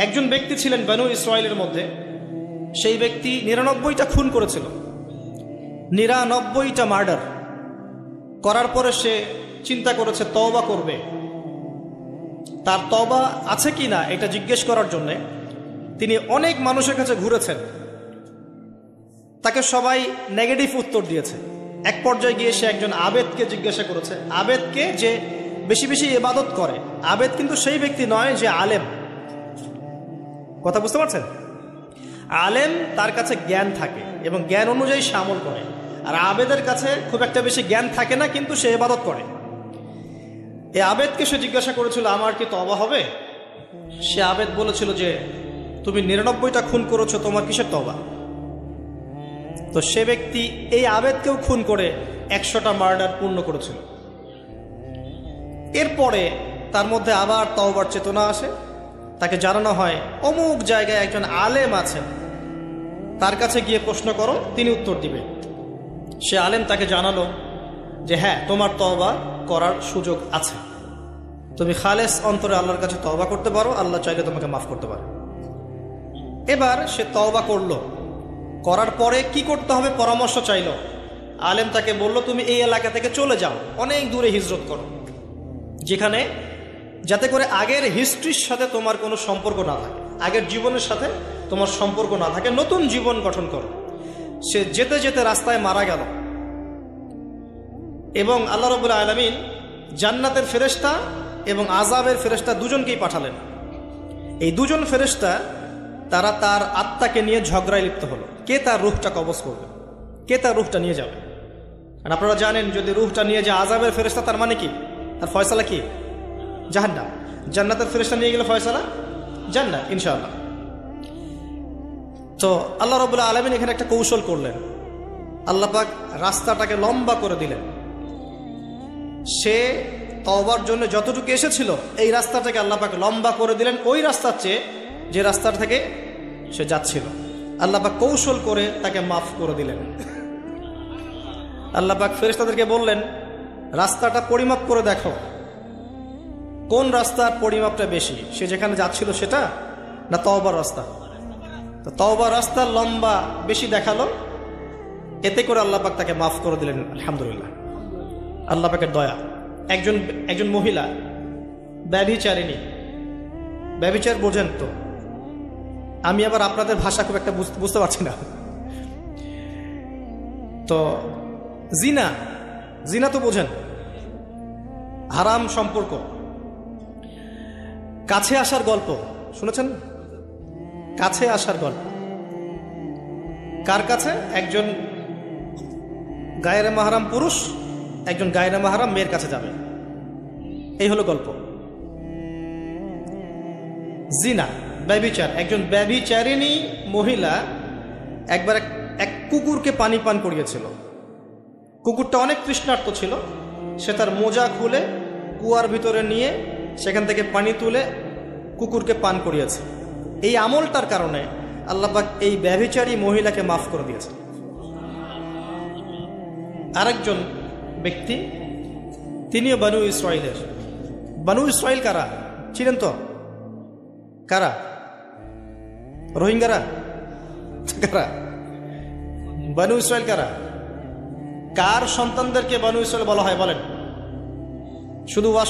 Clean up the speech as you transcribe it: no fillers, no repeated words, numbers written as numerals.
একজন ব্যক্তি ছিলেন বনু ইসরাইলের মধ্যে, সেই ব্যক্তি ৯৯টা খুন করেছিল, ৯৯টা মার্ডার করার পরে সে চিন্তা করেছে তওবা করবে। তার তওবা আছে কি না এটা জিজ্ঞেস করার জন্যে তিনি অনেক মানুষের কাছে ঘুরেছেন। তাকে সবাই নেগেটিভ উত্তর দিয়েছে। এক পর্যায়ে গিয়ে সে একজন আবেদকে জিজ্ঞাসা করেছে, আবেদকে যে বেশি বেশি ইবাদত করে। আবেদ কিন্তু সেই ব্যক্তি নয় যে আলেম, কথা বুঝতে পারছেন? আলেম তার কাছে জ্ঞান থাকে এবং জ্ঞান অনুযায়ী সে আমল করে, আর আবেদের কাছে খুব একটা বেশি জ্ঞান থাকে না কিন্তু সে ইবাদত করে। এই আবেদকে সে জিজ্ঞাসা করেছিল আমার কি তওবা হবে? সে আবেদ বলেছিল যে তুমি ৯৯টা খুন করেছো, তোমার কিসের তওবা? তো সে ব্যক্তি এই আবেদকেও খুন করে ১০০টা মার্ডার পূর্ণ করেছিল। এরপরে তার মধ্যে আবার তওবার চেতনা আসে। তাকে জানানো হয় অমুক জায়গায় একজন আলেম আছেন, তার কাছে গিয়ে প্রশ্ন করো, তিনি উত্তর দিবে। সে আলেম তাকে জানালো যে হ্যাঁ, তোমার তওবা করার সুযোগ আছে, তুমি খালেস অন্তরে আল্লাহর কাছে তওবা করতে পারো, আল্লাহ চাইলে তোমাকে মাফ করতে পারে। এবার সে তওবা করলো, করার পরে কি করতে হবে পরামর্শ চাইল। আলেম তাকে বলল তুমি এই এলাকা থেকে চলে যাও, অনেক দূরে হিজরত করো, যেখানে যাতে করে আগের হিস্ট্রির সাথে তোমার কোনো সম্পর্ক না থাকে, আগের জীবনের সাথে তোমার সম্পর্ক না থাকে, নতুন জীবন গঠন করো। সে যেতে যেতে রাস্তায় মারা গেল এবং আল্লাহ রাব্বুল আলামিন জান্নাতের ফেরেশতা এবং আযাবের ফেরেশতা দুজনকেই পাঠালেন। এই দুজন ফেরেশতা তারা তার আত্মাকে নিয়ে ঝগড়ায় লিপ্ত হলো, কে তার রূহটা কবজ করবে, কে তার রূহটা নিয়ে যাবে। আর আপনারা জানেন যদি রূহটা নিয়ে যায় আযাবের ফেরেশতা, তার মানে কি? তার ফয়সালা কি? জাহান্নাম। জান্নাতের ফেরেশতা নিয়ে গেলে ফয়সালা জান্নাত ইনশাআল্লাহ। তো আল্লাহ রাব্বুল আলামিন এখানে একটা কৌশল করলেন। আল্লাহ পাক রাস্তাটাকে লম্বা করে দিলেন। সে তওবার জন্য যতটুকু এসেছিল এই রাস্তাটাকে আল্লাহ পাক লম্বা করে দিলেন ওই রাস্তার চেয়ে, যে রাস্তা থেকে সে যাচ্ছিল। আল্লাহ পাক কৌশল করে তাকে মাফ করে দিলেন। আল্লাহ পাক ফেরেশতাদেরকে বললেন রাস্তাটা পরিমাপ করে দেখো, কোন রাস্তার পরিমাপটা বেশি, সে যেখানে যাচ্ছিল সেটা না তওবার রাস্তা? তো তওবার রাস্তার লম্বা বেশি দেখালো, এতে করে আল্লাহ পাক তাকে মাফ করে দিলেন। আলহামদুলিল্লাহ, আল্লাহ পাকের দয়া। একজন মহিলা ব্যভিচারিণী, ব্যভিচার বোঝেন তো? আমি আবার আপনাদের ভাষা খুব একটা বুঝতে পারছি না। তো জিনা, জিনা তো বোঝেন, হারাম সম্পর্ক, কাছে আসার গল্প শুনেছেন? কাছে আসার গল্প কার কাছে? একজন গায়রে মাহরাম পুরুষ একজন গায়রে মাহরাম মেয়ের কাছে যাবে, এই হলো গল্প। জিনা, ব্যভিচার। একজন ব্যভিচারিণী মহিলা একবার এক কুকুরকে পানি পান করিয়েছিল। কুকুরটা অনেক তৃষ্ণার্ত ছিল, সে তার মোজা খুলে কুয়ার ভিতরে নিয়ে সেখান থেকে পানি তুলে কুকুরকে পান করিয়েছে। এই আমলটার কারণে আল্লাহ পাক এই ব্যভিচারী মহিলাকে মাফ করে দিয়েছে। আরেকজন ব্যক্তি, তিনিও বনু ইসরাইলের। বনু ইসরাইল কারা ছিলেন তো? কারা? রোহিঙ্গারা? কারা? বনু ইসরাইল কারা? কার সন্তানদেরকে বনু ইসরাইল বলা হয় বলেন? শুধু ওয়াজ